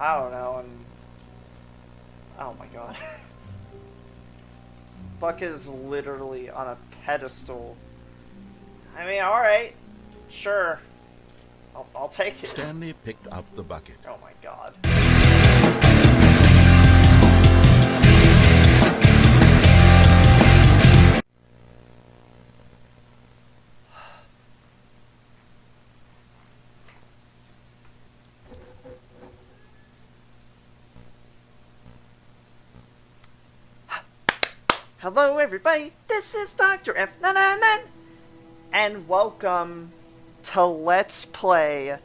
I don't know, and oh my god. Buck is literally on a pedestal. I mean, alright. Sure. I'll take it. Stanley picked up the bucket. Oh my god. Hello everybody, this is Dr. F, and welcome to Let's Play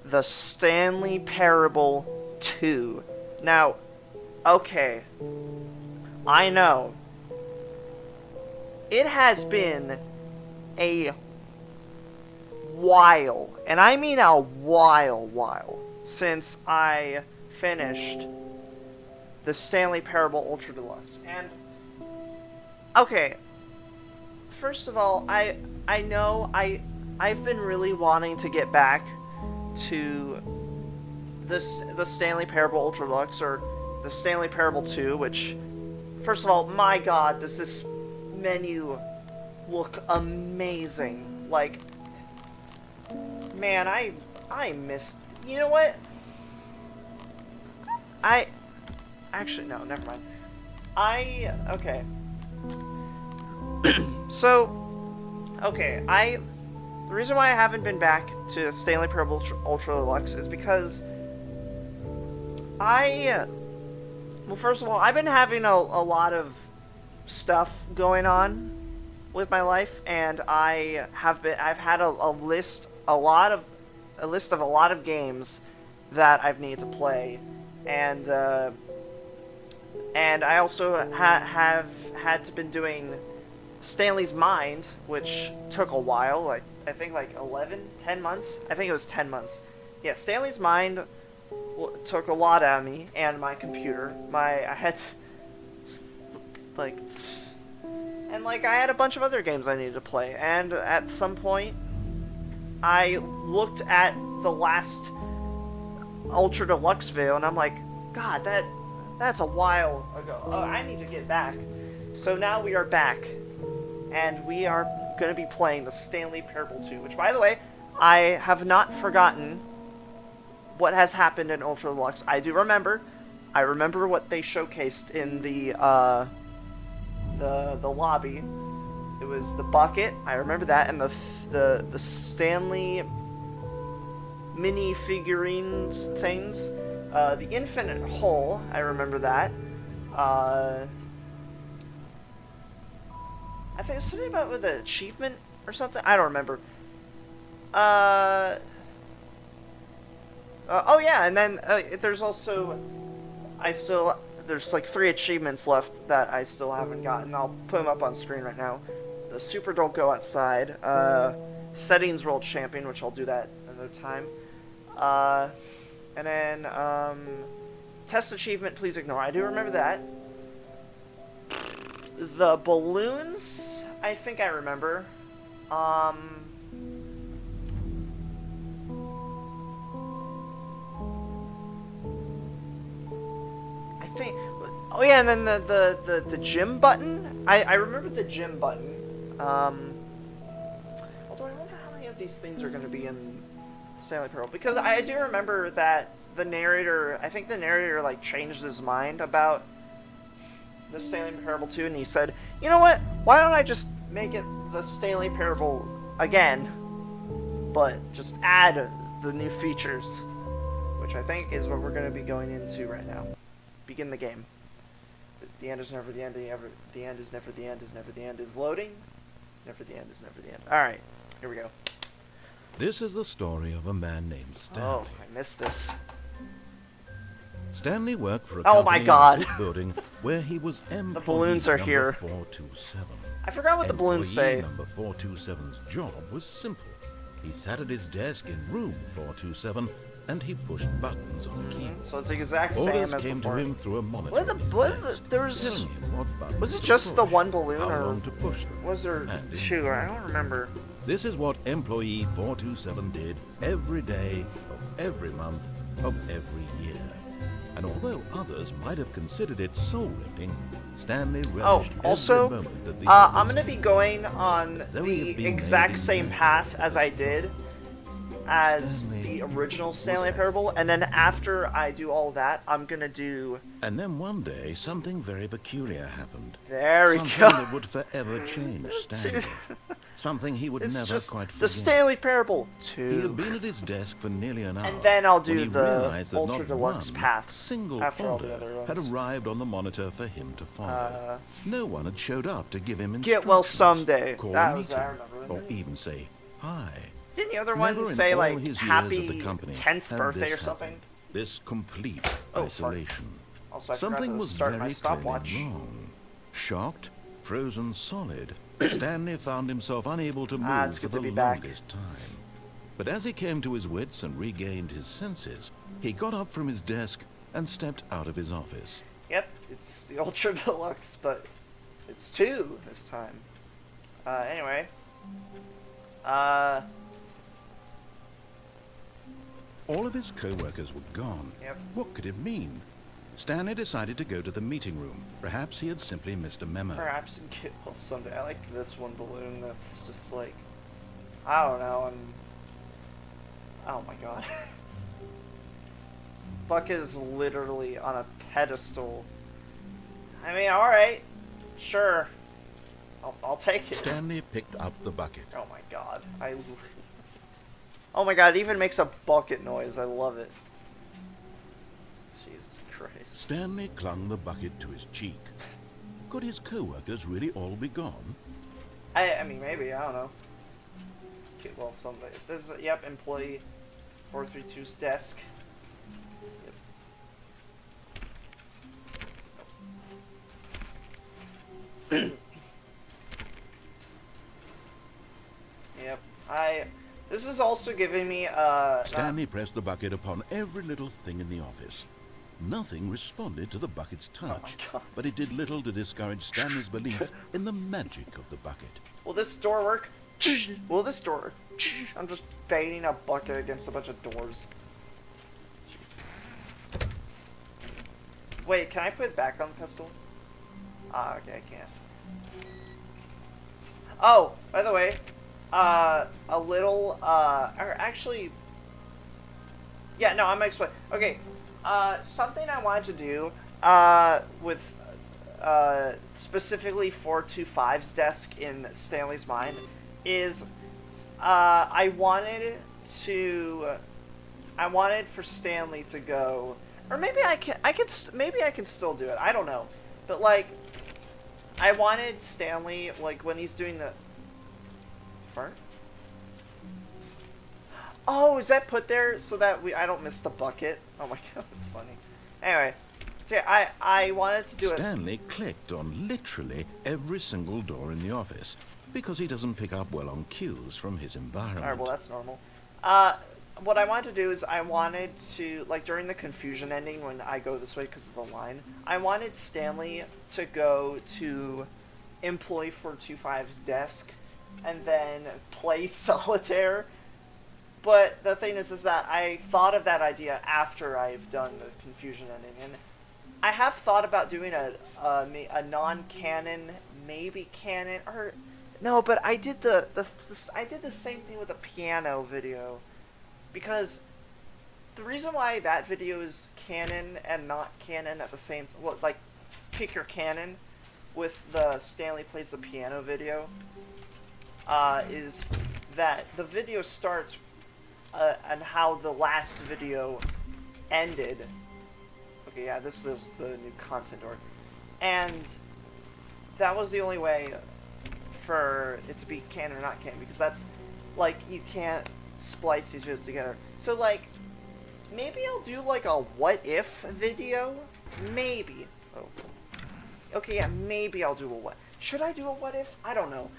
the Stanley Parable 2. Now, okay, I know, it has been a while, and I mean a while, since I finished the Stanley Parable Ultra Deluxe, and okay, first of all, I know I've been really wanting to get back to the Stanley Parable Ultra Deluxe, or the Stanley Parable 2, which, first of all, my god, does this menu look amazing. Like, man, I missed, you know what? Actually, no, never mind. Okay. So, okay, the reason why I haven't been back to Stanley Parable Ultra Deluxe is because well, first of all, I've been having a lot of stuff going on with my life, and I've had a list of a lot of games that I've needed to play, and I also have had to been doing Stanley's Mind, which took a while, like, I think like 10 months? I think it was 10 months. Yeah, Stanley's Mind took a lot out of me, and my computer. I had, like, I had a bunch of other games I needed to play, and at some point, I looked at the last Ultra Deluxe video, and I'm like, God, that's a while ago. I need to get back. So now we are back. And we are going to be playing the Stanley Parable 2, which, by the way, I have not forgotten what has happened in Ultra Deluxe. I do remember. I remember what they showcased in the lobby. It was the bucket. I remember that, and the Stanley mini figurines things. The infinite hole. I remember that. I think it's something about with an achievement or something. I don't remember. Oh yeah, and then there's also, there's like 3 achievements left that I still haven't gotten. I'll put them up on screen right now. The Super Don't Go Outside, Settings World Champion, which I'll do that another time. And then Test Achievement, Please Ignore. I do remember that. The balloons, I think I remember. I think. Oh yeah, and then the gym button. I remember the gym button. Although I wonder how many of these things are going to be in Stanley Parable, because I do remember that the narrator. I think the narrator like changed his mind about the Stanley Parable 2, and he said, you know what, why don't I just make it the Stanley Parable again, but just add the new features, which I think is what we're going to be going into right now. Begin the game. The end is never the end, the end is never the end, is never the end, is loading, never the end is never the end. Alright, here we go. This is the story of a man named Stanley. Oh, I missed this. Stanley worked for a Oh my company God. in a big building where he was employee The balloons are number here. 427. I forgot what the balloons say. Employee number 427's job was simple. He sat at his desk in room 427 and he pushed buttons on a keyboard. So it's the exact same Orders as came before. to him through a monitor. There was, telling him what buttons was it to just the push, one balloon, how or long to push them, was there and in 2? I don't remember. This is what employee 427 did every day of every month of every year. And although others might have considered it soul-rending, Stanley Oh, relished also, every moment that the I'm others gonna be had. going on Though he had the been exact made same exactly path for as this I did job, as Stanley the original was Stanley happy. Parable, and then after I do all that, I'm gonna do... And then one day, something very peculiar happened. There we Something go. that would forever change Stanley. Something he would It's never just quite the forget. Stanley Parable He 2. had been at his desk for nearly an hour And then I'll when do he the realized that Ultra not Deluxe one paths single after all the order other had ones. arrived on the monitor for him to follow. No one had showed up to give him instructions, Get well someday. call That a was, meeting, I remember. or even say hi. Didn't the other Never one in say, all like, his years happy at the company 10th had birthday this or something? happened. This complete Oh, fuck. isolation. Also, I Something forgot to was start very my stopwatch. clearly wrong. Shocked, frozen solid, Stanley found himself unable to move It's for good to the be back. longest time. But as he came to his wits and regained his senses, he got up from his desk and stepped out of his office. Yep, it's the Ultra Deluxe, but it's 2 this time. Anyway. All of his co-workers were gone. Yep. What could it mean? Stanley decided to go to the meeting room. Perhaps he had simply missed a memo. Perhaps in Get Well Someday. I like this one balloon that's just like... I don't know, and... Oh my god. Buck is literally on a pedestal. I mean, alright. Sure. I'll take it. Stanley picked up the bucket. Oh my god. Oh my god, it even makes a bucket noise. I love it. Jesus Christ. Stanley clung the bucket to his cheek. Could his co-workers really all be gone? I mean, maybe. I don't know. Get well someday. This is, yep, employee 432's desk. Yep. Yep. This is also giving me, Stanley pressed the bucket upon every little thing in the office. Nothing responded to the bucket's touch, God. but it did little to discourage Stanley's belief in the magic of the bucket. Will this door work? Will this door work? I'm just banging a bucket against a bunch of doors. Jesus. Wait, can I put it back on the pistol? Ah, okay, I can't. Oh, by the way, a little, or actually, yeah, no, I'm gonna explain. Okay, something I wanted to do, with, specifically 425's desk in Stanley's mind is, I wanted for Stanley to go, or maybe maybe I can still do it, I don't know, but like, I wanted Stanley, like, when he's doing the... Fart? Oh, is that put there so that I don't miss the bucket? Oh my god, that's funny. Anyway, so yeah, I wanted to do it... Stanley clicked on literally every single door in the office, because he doesn't pick up well on cues from his environment. Alright, well, that's normal. What I wanted to do is I wanted to, like, during the confusion ending, when I go this way because of the line, I wanted Stanley to go to employee 425's desk and then play solitaire. But the thing is that I thought of that idea after I've done the confusion ending, and I have thought about doing a non-canon, maybe canon, or no, but I did the same thing with a piano video. Because the reason why that video is canon and not canon at the same time, well, like, pick your canon with the Stanley Plays the Piano video, is that the video starts and how the last video ended. Okay, yeah, this is the new content door. And that was the only way for it to be canon or not canon, because that's, like, you can't splice these videos together. So, like, maybe I'll do, like, a what-if video? Maybe. Oh. Okay, yeah, maybe I'll do a what. Should I do a what-if? I don't know.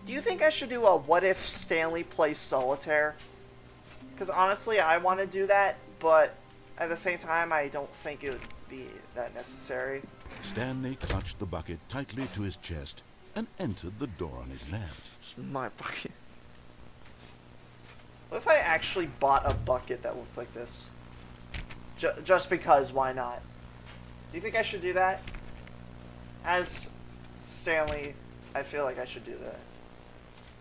Do you think I should do a what-if Stanley Plays Solitaire? Because, honestly, I want to do that, but at the same time, I don't think it would be that necessary. Stanley clutched the bucket tightly to his chest and entered the door on his left. My bucket. What if I actually bought a bucket that looked like this? Just because, why not? Do you think I should do that? As Stanley, I feel like I should do that.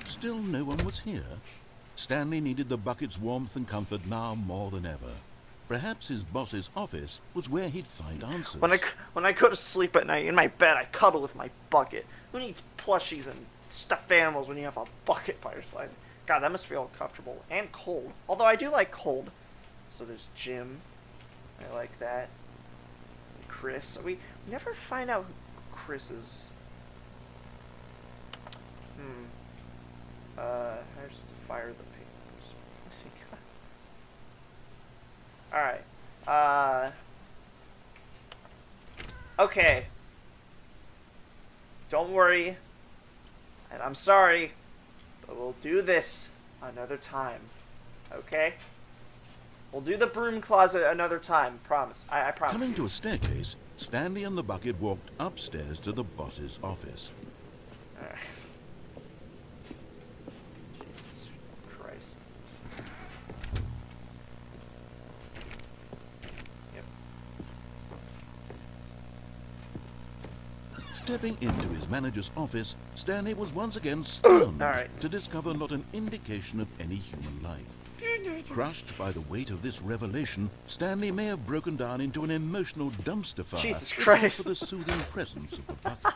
Still no one was here. Stanley needed the bucket's warmth and comfort now more than ever. Perhaps his boss's office was where he'd find answers. When I go to sleep at night in my bed, I cuddle with my bucket. Who needs plushies and stuffed animals when you have a bucket by your side? God, that must feel comfortable and cold. Although I do like cold. So there's Jim. I like that. And Chris. We never find out who Chris is. How to fire the papers. Alright. Okay. Don't worry. And I'm sorry, but we'll do this another time. Okay? We'll do the broom closet another time. Promise. I promise. Coming to a staircase, Stanley and the bucket walked upstairs to the boss's office. Alright. Jesus Christ. Yep. Stepping into his manager's office, Stanley was once again stunned Alright. to discover not an indication of any human life. Crushed by the weight of this revelation, Stanley may have broken down into an emotional dumpster fire Jesus if not Christ. for the soothing presence of the bucket.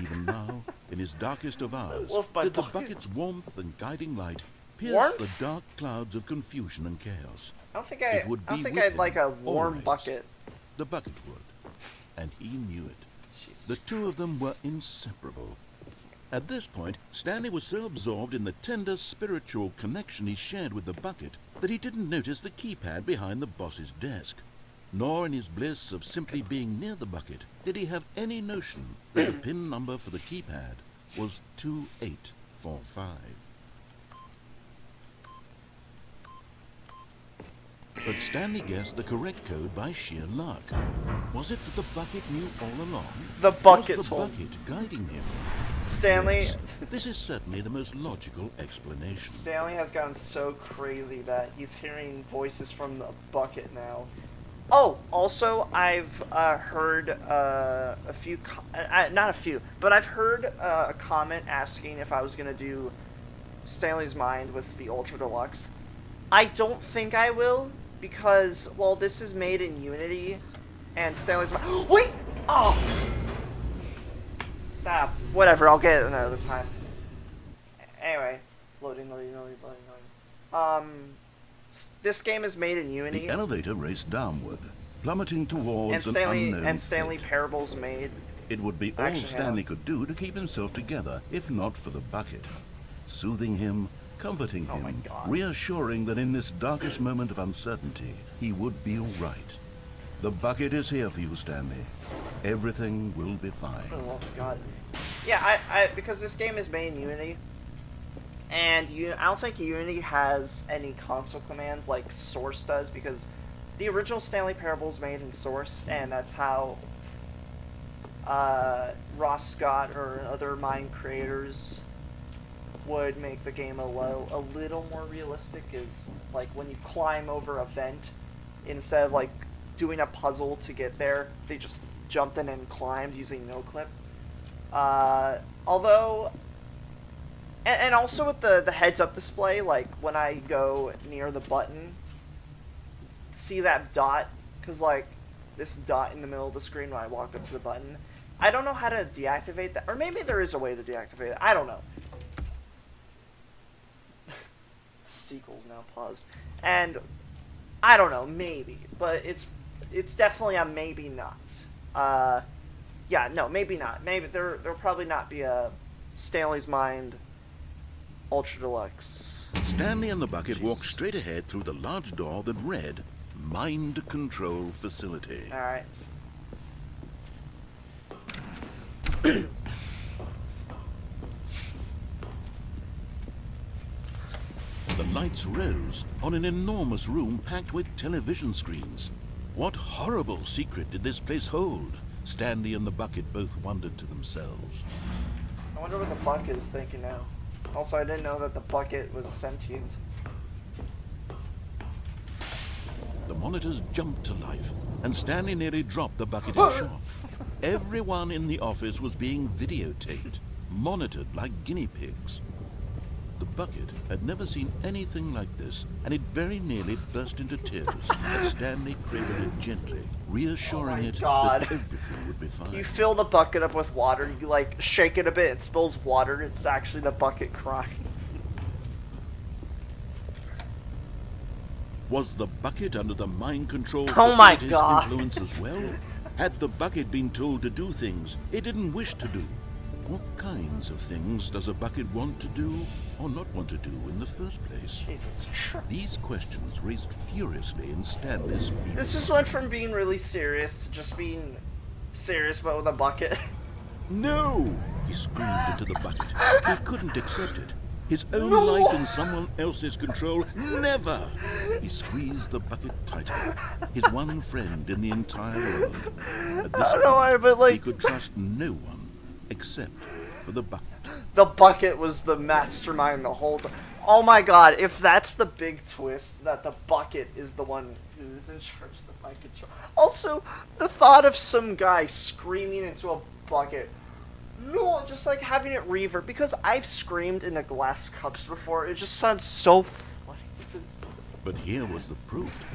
Even now, in his darkest of hours, Wolf by did the bucket. bucket's warmth and guiding light pierce Warmth? the dark clouds of confusion and chaos. I don't think It would I don't be think with I'd like a him warm always. bucket. The bucket would, and he knew it. Jesus The two of them were inseparable. At this point, Stanley was so absorbed in the tender spiritual connection he shared with the bucket that he didn't notice the keypad behind the boss's desk. Nor in his bliss of simply being near the bucket did he have any notion that the pin number for the keypad was 2845. But Stanley guessed the correct code by sheer luck. Was it that the bucket knew all along? The bucket Was the told bucket guiding him? Stanley. Yes, this is certainly the most logical explanation. Stanley has gotten so crazy that he's hearing voices from the bucket now. Oh, also, I've heard a few, not a few, but I've heard a comment asking if I was going to do Stanley's Mind with the Ultra Deluxe. I don't think I will, because, well, this is made in Unity, and Stanley's Mind... Wait! Oh! Ah, whatever, I'll get it another time. Anyway, loading. This game is made in Unity. The elevator raced downward, plummeting towards an unknown Stanley fate. Parable's made. It would be all Actually, Stanley could do to keep himself together, if not for the bucket. Soothing him, comforting Oh my him, God. reassuring that in this darkest moment of uncertainty, he would be all right. The bucket is here for you, Stanley. Everything will be fine. For the love of God. Yeah, I because this game is made in Unity, and I don't think Unity has any console commands like Source does, because the original Stanley Parable is made in Source, and that's how Ross Scott or other Mind creators would make the game a little more realistic. Is like when you climb over a vent, instead of like doing a puzzle to get there, they just jumped in and climbed using no clip. Although, and also with the heads-up display, like when I go near the button, see that dot, because like this dot in the middle of the screen when I walk up to the button, I don't know how to deactivate that, or maybe there is a way to deactivate it. I don't know. The sequel's now paused, and I don't know, maybe, but it's definitely a maybe not. Yeah, no, maybe not. Maybe there'll probably not be a Stanley's Mind Ultra Deluxe. Stanley and the bucket walked Jesus. straight ahead through the large door that read, Mind Control Facility. Alright. The lights rose on an enormous room packed with television screens. What horrible secret did this place hold? Stanley and the bucket both wondered to themselves. I wonder what the bucket is thinking now. Also, I didn't know that the bucket was sentient. The monitors jumped to life, and Stanley nearly dropped the bucket in shock. Everyone in the office was being videotaped, monitored like guinea pigs. The bucket had never seen anything like this, and it very nearly burst into tears as Stanley cradled it gently, reassuring it God. that everything would be fine. You fill the bucket up with water, you like shake it a bit, it spills water, it's actually the bucket crying. Was the bucket under the mind control Oh my facility's God. influence as well? Had the bucket been told to do things it didn't wish to do? What kinds of things does a bucket want to do or not want to do in the first place? Jesus Christ. These questions raced furiously in Stanley's fever. This just went from being really serious to just being serious but with a bucket. No! He screamed into the bucket. He couldn't accept it. His own No! life in someone else's control? Never! He squeezed the bucket tighter. His one friend in the entire world. At this I don't know why, but he like, could trust no one except for the bucket. the bucket was the mastermind the whole time. Oh my God, if that's the big twist, that the bucket is the one who's in charge of the mind control. Also, the thought of some guy screaming into a bucket. No, just like having it reverb, because I've screamed into glass cups before. It just sounds so funny. But here was the proof.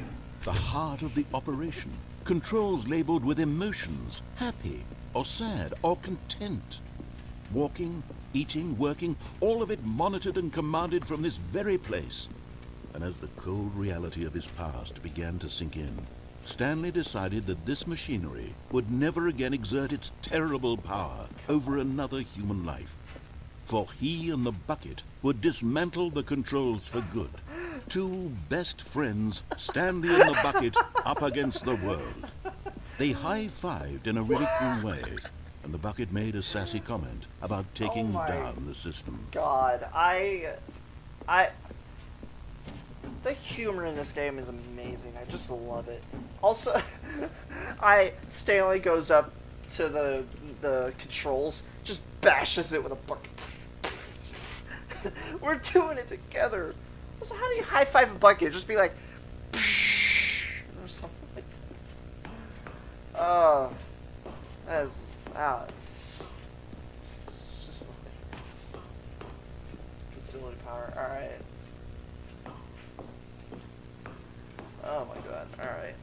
The heart of the operation. Controls labeled with emotions, happy or sad or content. Walking, eating, working, all of it monitored and commanded from this very place. And as the cold reality of his past began to sink in, Stanley decided that this machinery would never again exert its terrible power over another human life. For he and the bucket would dismantle the controls for good. Two best friends, Stanley and the bucket, up against the world. They high-fived in a really cool way, and the bucket made a sassy comment about taking down the system. God, the humor in this game is amazing. I just love it. Also, Stanley goes up to the controls, just bashes it with a bucket. We're doing it together. So how do you high five a bucket? Just be like, or something like that. It's just like facility power. All right. Oh my God. All right.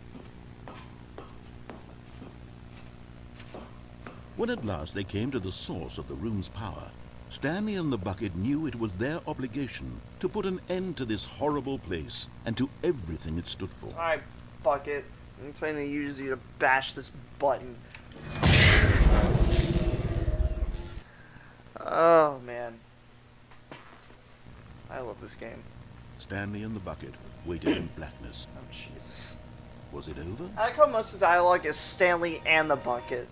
When at last they came to the source of the room's power, Stanley and the bucket knew it was their obligation to put an end to this horrible place and to everything it stood for. All right, bucket. I'm trying to use you to bash this button. Oh man. I love this game. Stanley and the bucket waited in blackness. Oh Jesus. Was it over? I like how most of the dialogue is Stanley and the bucket.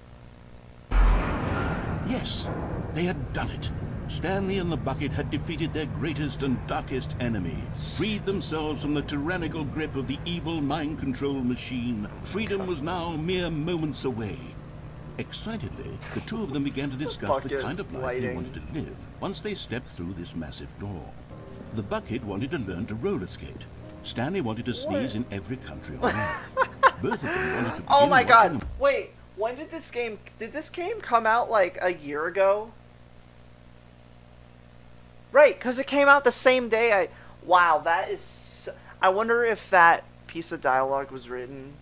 Yes, they had done it. Stanley and the bucket had defeated their greatest and darkest enemy, freed themselves from the tyrannical grip of the evil mind control machine. Freedom was now mere moments away. Excitedly, the two of them began to discuss the kind of life they wanted to live once they stepped through this massive door. The bucket wanted to learn to roller skate. Stanley wanted to sneeze in every country on Earth. Both of them wanted to begin Oh my God! watching- Wait, when did this game come out like a year ago? Right, because it came out the same day. Wow, that is. I wonder if that piece of dialogue was written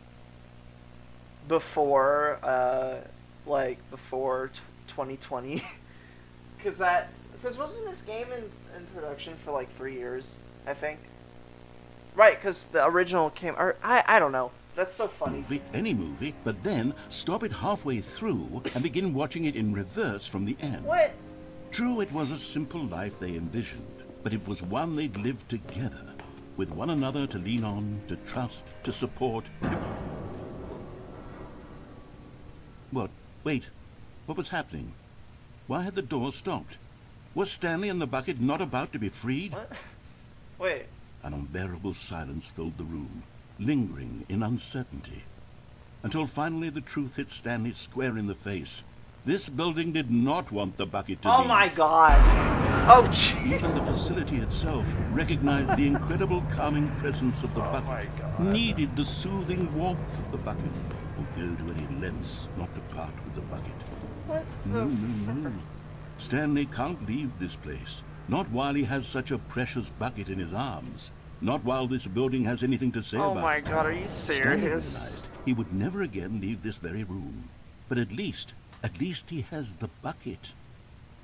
before, before 2020. Because wasn't this game in production for like 3 years? I think. Right, because the original came. Or I don't know. That's so funny. Any movie, but then stop it halfway through and begin watching it in reverse from the end. What? True, it was a simple life they envisioned, but it was one they'd lived together, with one another to lean on, to trust, to support. What? Wait. What was happening? Why had the door stopped? Was Stanley and the bucket not about to be freed? What? Wait. An unbearable silence filled the room, lingering in uncertainty, until finally the truth hit Stanley square in the face. This building did not want the bucket to Oh leave. my god. Oh Even jeez. the facility itself recognized the incredible calming presence of the bucket, needed the soothing warmth of the bucket, or go to any lengths not to part with the bucket. What No, the no, no. Stanley can't leave this place. Not while he has such a precious bucket in his arms. Not while this building has anything to say Oh about my it. god, are you Stanley serious? realized he would never again leave this very room. But at least he has the bucket.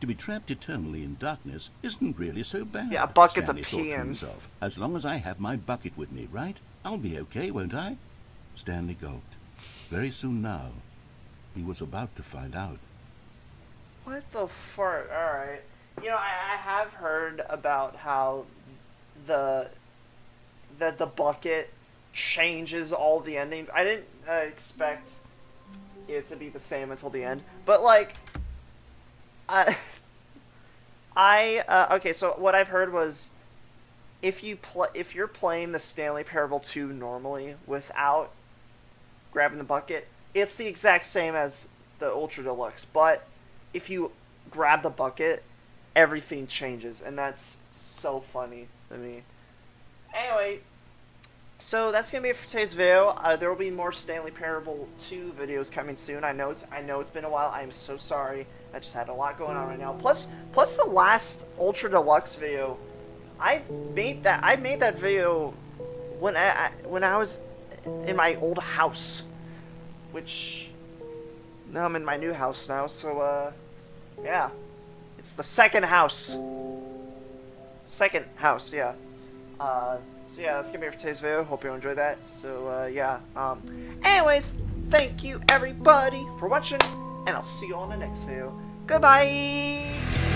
To be trapped eternally in darkness isn't really so bad. Yeah, a bucket to Stanley pee thought to in. himself. As long as I have my bucket with me, right? I'll be okay, won't I? Stanley gulped. Very soon now, he was about to find out. What the fart? Alright. You know, I have heard about how the bucket changes all the endings. I didn't expect it to be the same until the end. But like okay, so what I've heard was if you're playing the Stanley Parable 2 normally without grabbing the bucket, it's the exact same as the Ultra Deluxe, but if you grab the bucket, everything changes, and that's so funny to me. Anyway, so that's gonna be it for today's video. There will be more Stanley Parable 2 videos coming soon. I know it's been a while. I'm so sorry. I just had a lot going on right now. Plus the last Ultra Deluxe video, I made that video when I was in my old house, which now I'm in my new house now. So yeah, it's the second house. Second house, yeah. So yeah, that's gonna be it for today's video. Hope you enjoyed that. So yeah. Anyways, thank you everybody for watching, and I'll see you on the next video. Goodbye.